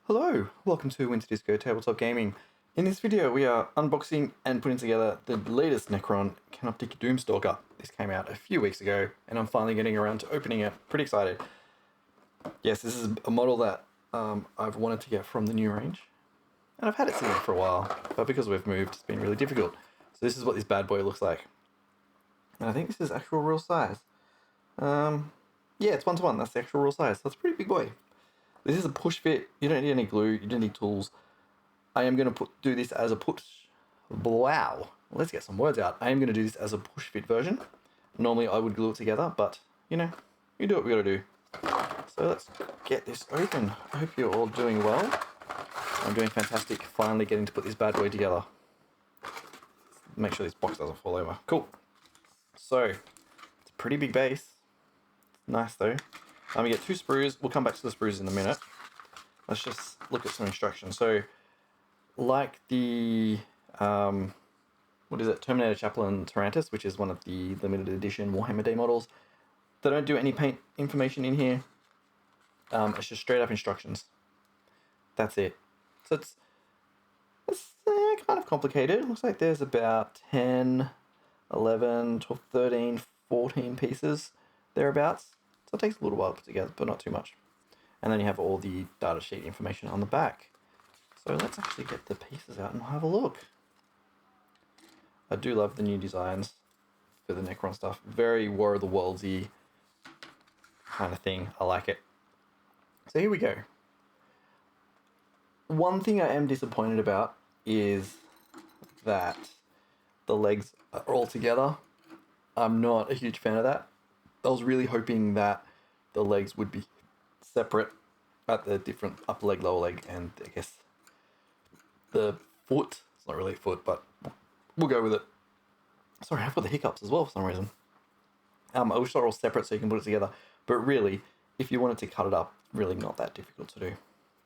Hello, welcome to Winter Disco Tabletop Gaming. In this video we are unboxing and putting together the latest Necron Canoptek Doomstalker. This came out a few weeks ago and I'm finally getting around to opening it. Pretty excited. Yes, this is a model that I've wanted to get from the new range. And I've had it sitting for a while, but because we've moved it's been really difficult. So this is what this bad boy looks like. And I think this is actual real size. Yeah, it's 1:1, that's the actual real size, so it's a pretty big boy. This is a push fit. You don't need any glue. You don't need tools. I am going to do this as a push. Wow. Let's get some words out. I am going to do this as a push fit version. Normally I would glue it together, but you know, you do what we got to do. So let's get this open. I hope you're all doing well. I'm doing fantastic. Finally getting to put this bad boy together. Make sure this box doesn't fall over. Cool. So it's a pretty big base. Nice though. We get 2 sprues. We'll come back to the sprues in a minute. Let's just look at some instructions. So, like the, Terminator Chaplain Tarantus, which is one of the limited edition Warhammer Day models, they don't do any paint information in here. It's just straight up instructions. That's it. So it's kind of complicated. It looks like there's about 10, 11, 12, 13, 14 pieces thereabouts. So it takes a little while to put together, but not too much. And then you have all the data sheet information on the back. So let's actually get the pieces out and have a look. I do love the new designs for the Necron stuff. Very War of the Worlds-y kind of thing. I like it. So here we go. One thing I am disappointed about is that the legs are all together. I'm not a huge fan of that. I was really hoping that the legs would be separate at the different upper leg, lower leg, and I guess the foot. It's not really a foot, but we'll go with it. Sorry, I've got the hiccups as well for some reason. I wish they were all separate so you can put it together. But really, if you wanted to cut it up, really not that difficult to do.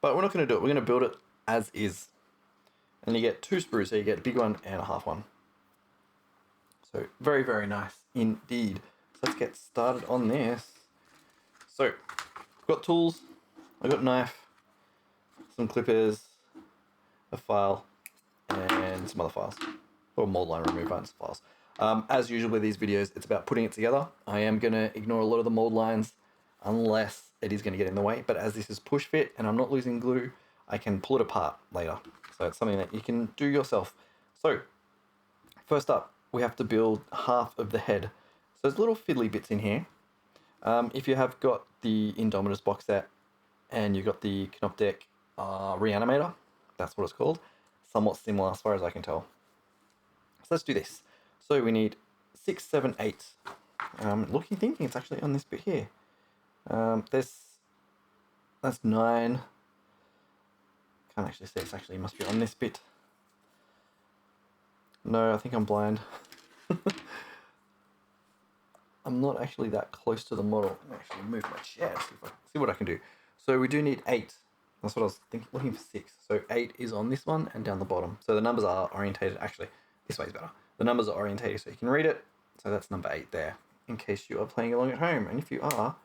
But we're not going to do it. We're going to build it as is. And you get 2 sprues, so you get a big one and a half one. So very, very nice indeed. Let's get started on this. So, I've got tools, I've got a knife, some clippers, a file, and some other files. Or mold line remover and some files. As usual with these videos, it's about putting it together. I am going to ignore a lot of the mold lines unless it is going to get in the way. But as this is push fit and I'm not losing glue, I can pull it apart later. So it's something that you can do yourself. So, first up, we have to build half of the head. So there's little fiddly bits in here. If you have got the Indominus box set and you've got the Canoptek Reanimator, that's what it's called, somewhat similar as far as I can tell. So let's do this. So we need 6, 7, 8. Thinking it's actually on this bit here. That's 9. Can't actually see, it actually must be on this bit. No, I think I'm blind. I'm not actually that close to the model. Let me actually move my chair, see what I can do. So we do need 8. That's what I was looking for 6. So 8 is on this one and down the bottom. So the numbers are orientated, actually, this way is better. The numbers are orientated so you can read it. So that's number 8 there, in case you are playing along at home. And if you are,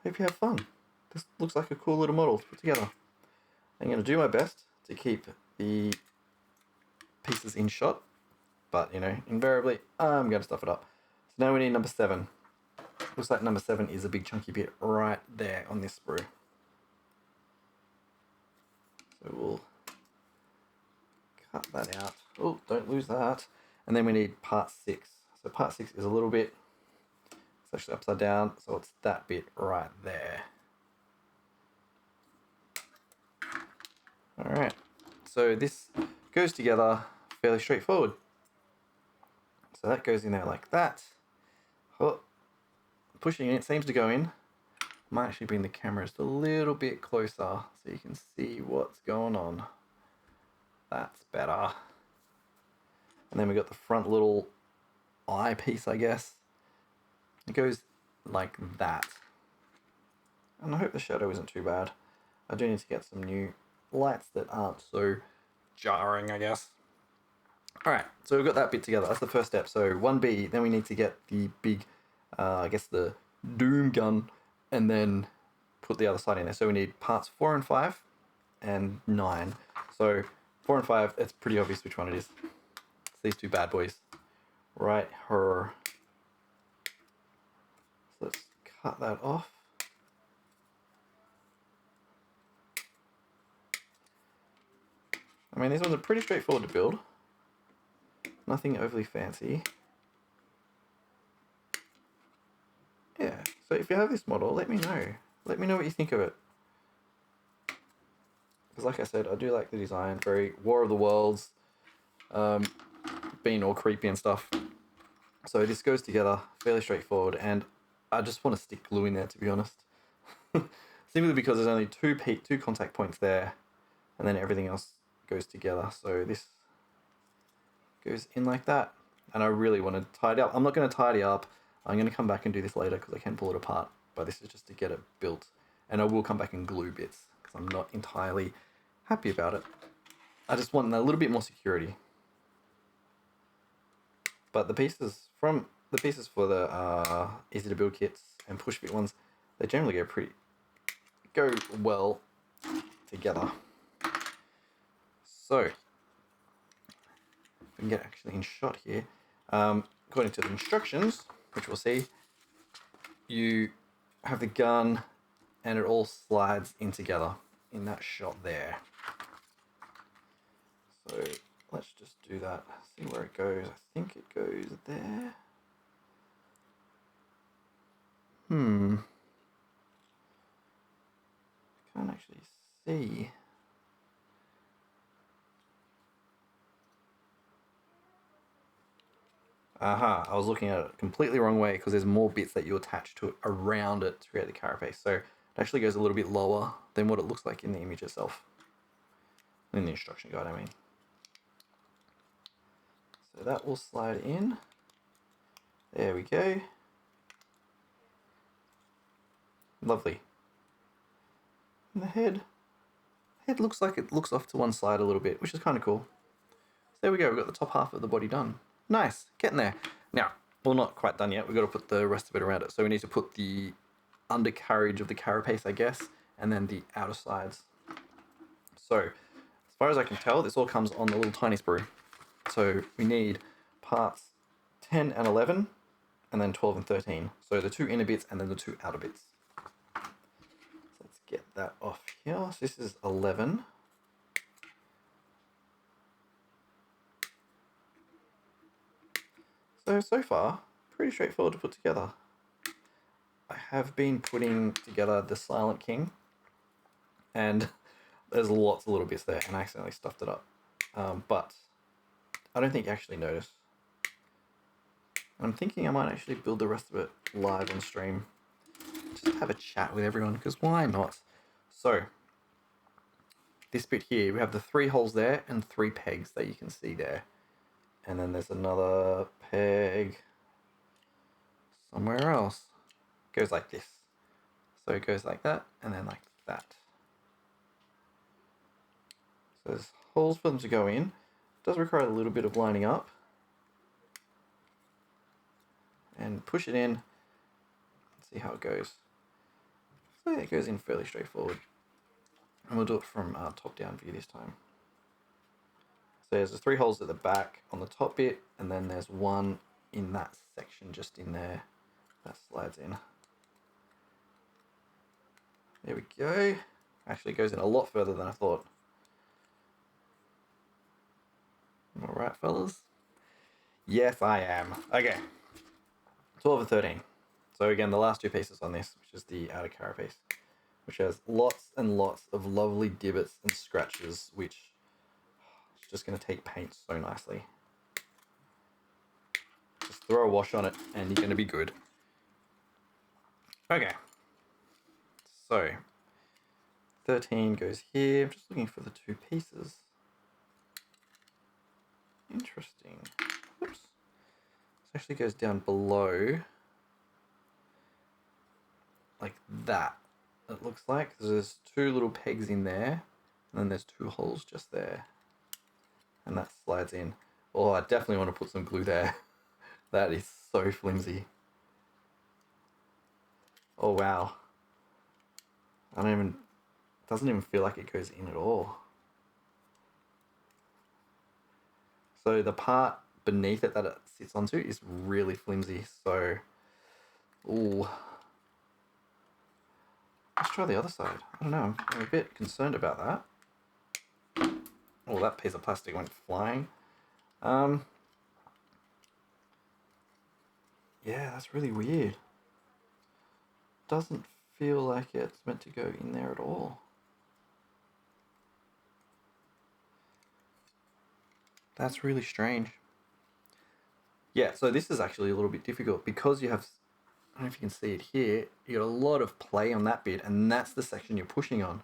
hope you have fun. This looks like a cool little model to put together. I'm going to do my best to keep the pieces in shot. But, you know, invariably, I'm going to stuff it up. Now we need number 7. Looks like number 7 is a big chunky bit right there on this sprue. So we'll cut that out. Oh, don't lose that. And then we need part 6. So part 6 is a little bit, it's actually upside down, so it's that bit right there. Alright, so this goes together fairly straightforward. So that goes in there like that. Oh, pushing it seems to go in. Might actually bring the camera just a little bit closer so you can see what's going on. That's better. And then we got the front little eye piece, I guess. It goes like that. And I hope the shadow isn't too bad. I do need to get some new lights that aren't so jarring, I guess. Alright, so we've got that bit together. That's the first step. So 1B, then we need to get the big, I guess the Doom gun, and then put the other side in there. So we need parts 4 and 5. and 9. So 4 and 5, it's pretty obvious which one it is. It's these two bad boys. Right, her. So let's cut that off. I mean, these ones are pretty straightforward to build. Nothing overly fancy. Yeah, so if you have this model, let me know. Let me know what you think of it. Because like I said, I do like the design. Very War of the Worlds. Being all creepy and stuff. So this goes together fairly straightforward. And I just want to stick glue in there, to be honest. Simply because there's only two contact points there. And then everything else goes together. So this goes in like that. And I really want to tidy up. I'm not going to tidy up. I'm going to come back and do this later because I can pull it apart. But this is just to get it built. And I will come back and glue bits because I'm not entirely happy about it. I just want a little bit more security. But the pieces for the easy to build kits and push fit ones, they generally go well together. So, if we can get actually in shot here, according to the instructions, which we'll see, you have the gun and it all slides in together in that shot there. So let's just do that, see where it goes. I think it goes there. I can't actually see. Aha, I was looking at it completely wrong way because there's more bits that you attach to it around it to create the carapace. So it actually goes a little bit lower than what it looks like in the image itself. In the instruction guide, I mean. So that will slide in. There we go. Lovely. And the head looks like it looks off to one side a little bit, which is kind of cool. So there we go, we've got the top half of the body done. Nice, getting there. Now, well, not quite done yet. We've got to put the rest of it around it. So we need to put the undercarriage of the carapace, I guess, and then the outer sides. So, as far as I can tell, this all comes on the little tiny sprue. So we need parts 10 and 11, and then 12 and 13. So the two inner bits and then the two outer bits. So let's get that off here. So this is 11. So far, pretty straightforward to put together. I have been putting together the Silent King, and there's lots of little bits there, and I accidentally stuffed it up. But I don't think you actually notice. I'm thinking I might actually build the rest of it live on stream. Just have a chat with everyone, because why not? So, this bit here, we have the 3 holes there and 3 pegs that you can see there. And then there's another peg somewhere else. It goes like this. So it goes like that, and then like that. So there's holes for them to go in. It does require a little bit of lining up. And push it in. See how it goes. So yeah, it goes in fairly straightforward. And we'll do it from top down view this time. So there's the 3 holes at the back on the top bit, and then there's one in that section just in there that slides in. There we go. Actually goes in a lot further than I thought. All right, fellas. Yes, I am. Okay. 12 and 13. So again, the last 2 pieces on this, which is the outer carapace, which has lots and lots of lovely divots and scratches, which is just going to take paint so nicely. Just throw a wash on it and you're going to be good. Okay. So 13 goes here. I'm just looking for the 2 pieces. Interesting. Oops. This actually goes down below. Like that. It looks like there's 2 little pegs in there, and then there's 2 holes just there. And that slides in. Oh, I definitely want to put some glue there. That is so flimsy. Oh wow. I don't even doesn't even feel like it goes in at all. So the part beneath it that it sits onto is really flimsy. So, ooh. Let's try the other side. I don't know. I'm a bit concerned about that. Oh, that piece of plastic went flying. Yeah, that's really weird. Doesn't feel like it's meant to go in there at all. That's really strange. Yeah, so this is actually a little bit difficult because you have, I don't know if you can see it here, you got a lot of play on that bit, and that's the section you're pushing on.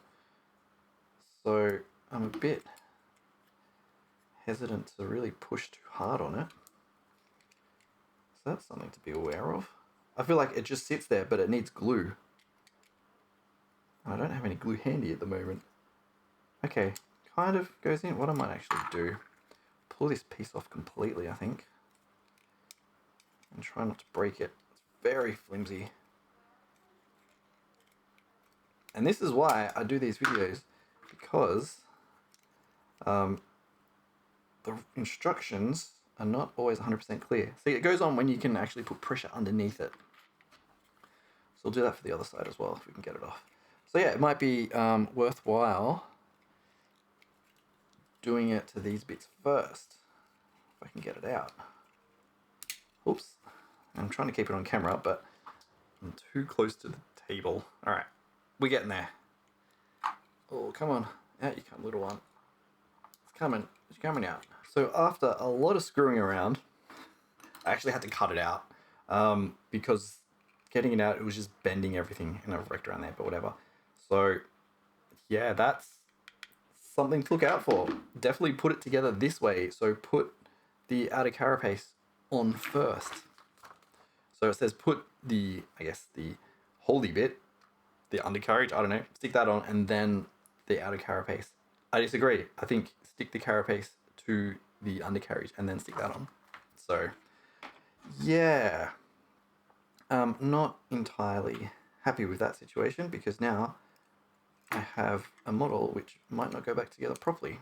So I'm a bit hesitant to really push too hard on it. So that's something to be aware of. I feel like it just sits there, but it needs glue. I don't have any glue handy at the moment. Okay, kind of goes in. What I might actually do, pull this piece off completely, I think. And try not to break it. It's very flimsy. And this is why I do these videos, because the instructions are not always 100% clear. See, it goes on when you can actually put pressure underneath it. So we'll do that for the other side as well, if we can get it off. So yeah, it might be worthwhile doing it to these bits first, if I can get it out. Oops. I'm trying to keep it on camera, but I'm too close to the table. All right, we're getting there. Oh, come on. Out you come, little one. It's coming. It's coming out. So after a lot of screwing around, I actually had to cut it out because getting it out, it was just bending everything, and I've wrecked around there, but whatever. So yeah, that's something to look out for. Definitely put it together this way. So put the outer carapace on first. So it says put the, I guess, the holy bit, the undercarriage, I don't know, stick that on, and then the outer carapace. I disagree. I think stick the carapace to the undercarriage and then stick that on. So yeah, not entirely happy with that situation, because now I have a model which might not go back together properly.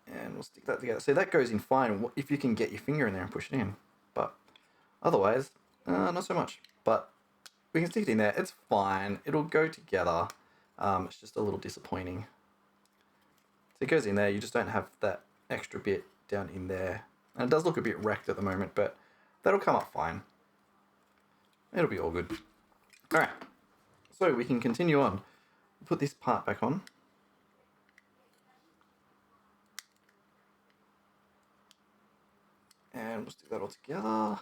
And we'll stick that together. So that goes in fine if you can get your finger in there and push it in. But otherwise, not so much. But we can stick it in there. It's fine. It'll go together. It's just a little disappointing. So it goes in there. You just don't have that extra bit down in there. And it does look a bit wrecked at the moment, but that'll come up fine. It'll be all good. All right. So we can continue on. Put this part back on. And we'll stick that all together.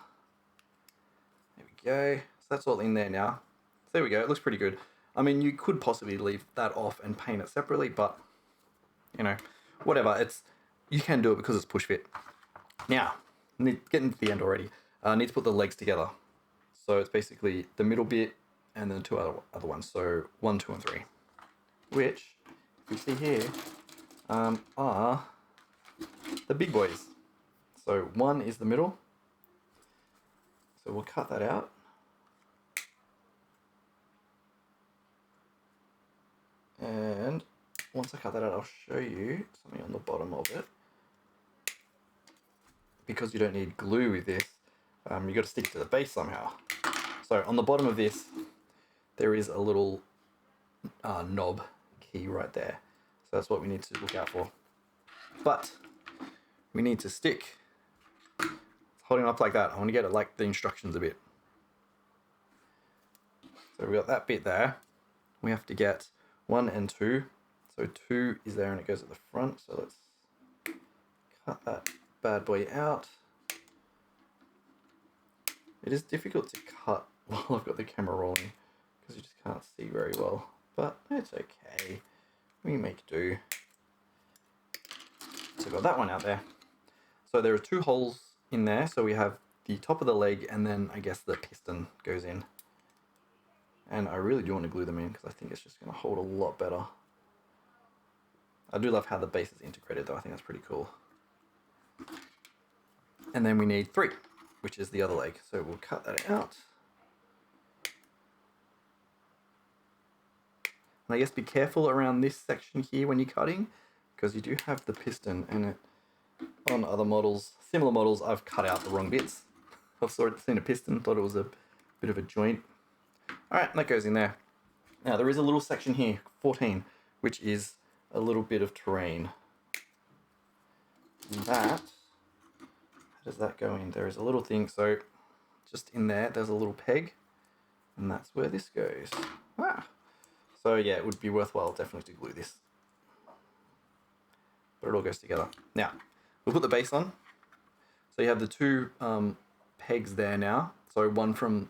There we go. So that's all in there now. So there we go. It looks pretty good. I mean, you could possibly leave that off and paint it separately, but you know, whatever. You can do it because it's push fit. Now, getting to the end already. I need to put the legs together. So it's basically the middle bit and then two other ones. So 1, 2, and 3, which you see here are the big boys. So 1 is the middle. So we'll cut that out. And once I cut that out, I'll show you something on the bottom of it. Because you don't need glue with this, you've got to stick to the base somehow. So on the bottom of this, there is a little knob key right there. So that's what we need to look out for. But we need to stick. It's holding up like that. I want to get it like the instructions a bit. So we've got that bit there. We have to get 1 and 2. So 2 is there and it goes at the front. So let's cut that bad boy out. It is difficult to cut while I've got the camera rolling because you just can't see very well, but it's okay. We make do. So I've got that one out there. So there are 2 holes in there. So we have the top of the leg and then I guess the piston goes in. And I really do want to glue them in because I think it's just going to hold a lot better. I do love how the base is integrated though. I think that's pretty cool. And then we need 3, which is the other leg. So we'll cut that out. And I guess be careful around this section here when you're cutting, because you do have the piston, and it, on other models, similar models, I've cut out the wrong bits. I've seen a piston, thought it was a bit of a joint. Alright, that goes in there. Now there is a little section here, 14, which is a little bit of terrain. And that, how does that go in? There is a little thing, so just in there, there's a little peg, and that's where this goes. So yeah, it would be worthwhile definitely to glue this. But it all goes together. Now, we'll put the base on. So you have the two pegs there now. So one from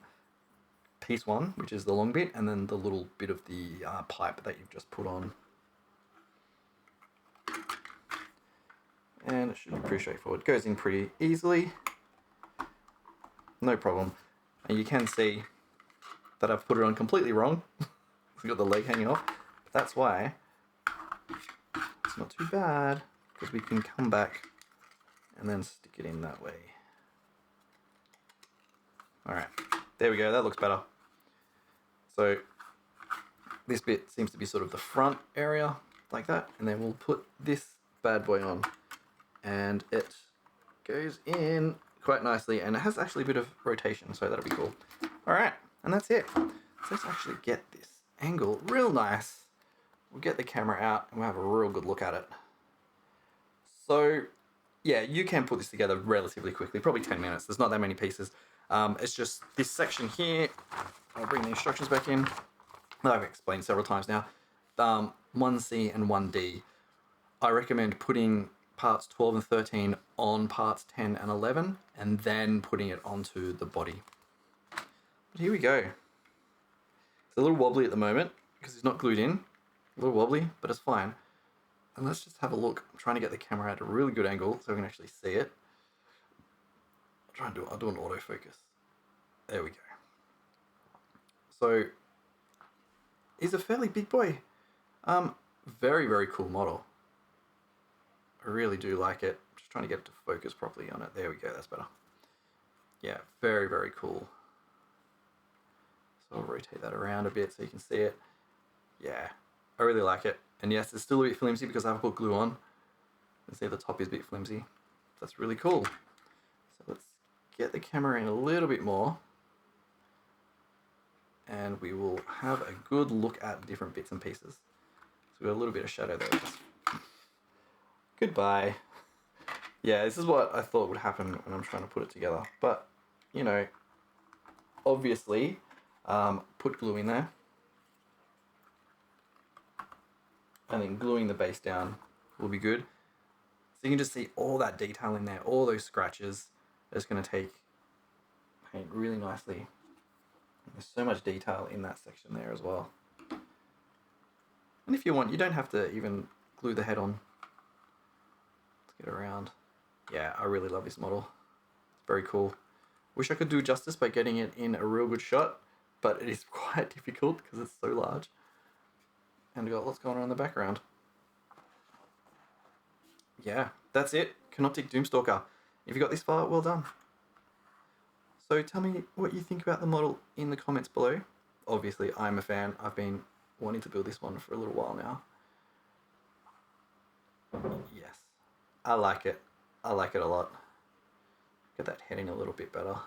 piece one, which is the long bit, and then the little bit of the pipe that you've just put on. And it should be pretty straightforward. It goes in pretty easily. No problem. And you can see that I've put it on completely wrong. I've got the leg hanging off. But that's why it's not too bad, because we can come back and then stick it in that way. Alright, there we go, that looks better. So this bit seems to be sort of the front area, like that, and then we'll put this bad boy on. And it goes in quite nicely, and it has actually a bit of rotation, so that'll be cool. Alright, and that's it. So let's actually get this angle real nice. We'll get the camera out and we'll have a real good look at it. So yeah, you can put this together relatively quickly, probably 10 minutes. There's not that many pieces. It's just this section here. I'll bring the instructions back in. I've explained several times now. 1C and 1D. I recommend putting parts 12 and 13 on parts 10 and 11, and then putting it onto the body. But here we go. It's a little wobbly at the moment because it's not glued in. A little wobbly, but it's fine. And let's just have a look. I'm trying to get the camera at a really good angle so we can actually see it. I'll do an autofocus. There we go. So, he's a fairly big boy. Very, very cool model. I really do like it. I'm just trying to get it to focus properly on it. There we go, that's better. Yeah, very, very cool. So I'll rotate that around a bit so you can see it. Yeah, I really like it. And yes, it's still a bit flimsy because I haven't put glue on. You can see the top is a bit flimsy. That's really cool. So let's get the camera in a little bit more. And we will have a good look at different bits and pieces. So we've got a little bit of shadow there. Goodbye. Yeah, this is what I thought would happen when I'm trying to put it together. But, you know, obviously, put glue in there. And then gluing the base down will be good. So you can just see all that detail in there, all those scratches. It's going to paint really nicely. There's so much detail in that section there as well. And if you want, you don't have to even glue the head on. Let's get around. Yeah, I really love this model. It's very cool. Wish I could do justice by getting it in a real good shot, but it is quite difficult because it's so large. And we've got lots going on in the background. Yeah, that's it. Canoptek Doomstalker. If you got this far, well done. So tell me what you think about the model in the comments below. Obviously, I'm a fan. I've been wanting to build this one for a little while now. Yes, I like it. I like it a lot. Get that heading a little bit better.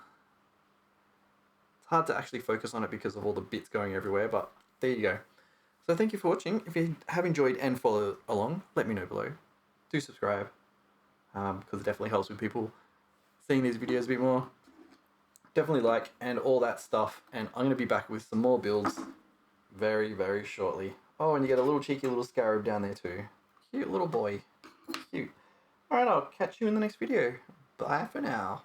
It's hard to actually focus on it because of all the bits going everywhere, but there you go. So thank you for watching. If you have enjoyed and followed along, let me know below. Do subscribe, because it definitely helps with people seeing these videos a bit more. Definitely like and all that stuff, and I'm going to be back with some more builds very, very shortly. Oh, and you get a little cheeky little scarab down there too. Cute little boy. Cute. Alright, I'll catch you in the next video. Bye for now.